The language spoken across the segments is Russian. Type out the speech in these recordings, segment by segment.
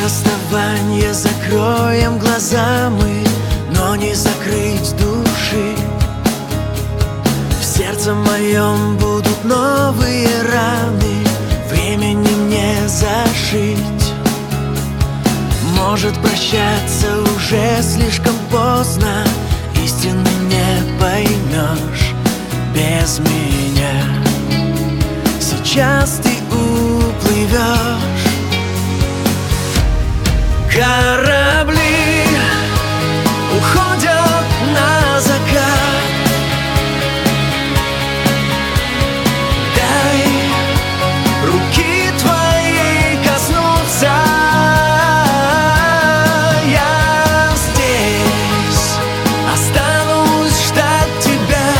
расставания закроем глаза мы, но не закрыть души. В сердце моем будут новые раны, времени мне зашить. Может, прощаться уже слишком поздно, истины не поймешь без меня. Сейчас ты уплывешь. Корабли уходят на закат. Дай руки твоей коснуться. Я здесь останусь ждать тебя.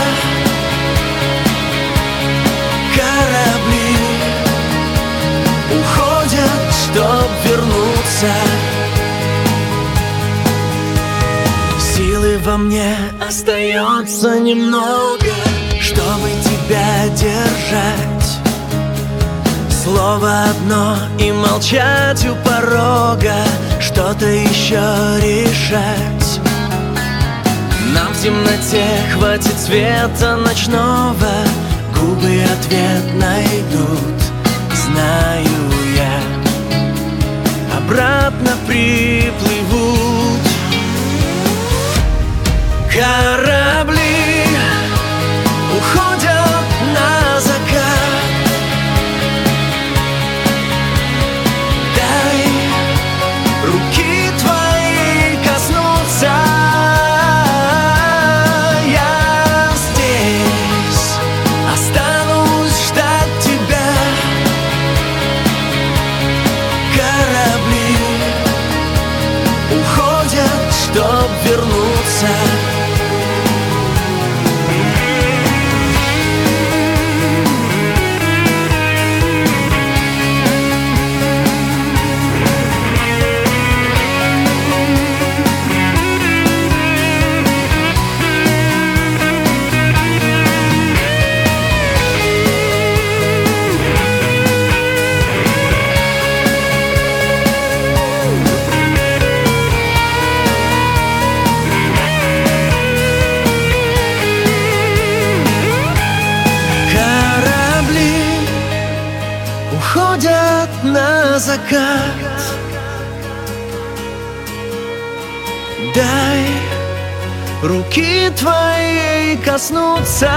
Корабли уходят, чтоб вернуться. Силы во мне остается немного, чтобы тебя держать. Слово одно и молчать у порога, что-то еще решать. Нам в темноте хватит света ночного, губы ответ найдут, знаю я. Обратно приплывут. Корабли уходят на закат. Дай руки твои коснуться. Я здесь останусь ждать тебя. Корабли уходят, чтоб вернуться. Уходят на закат. Дай руки твоей коснуться.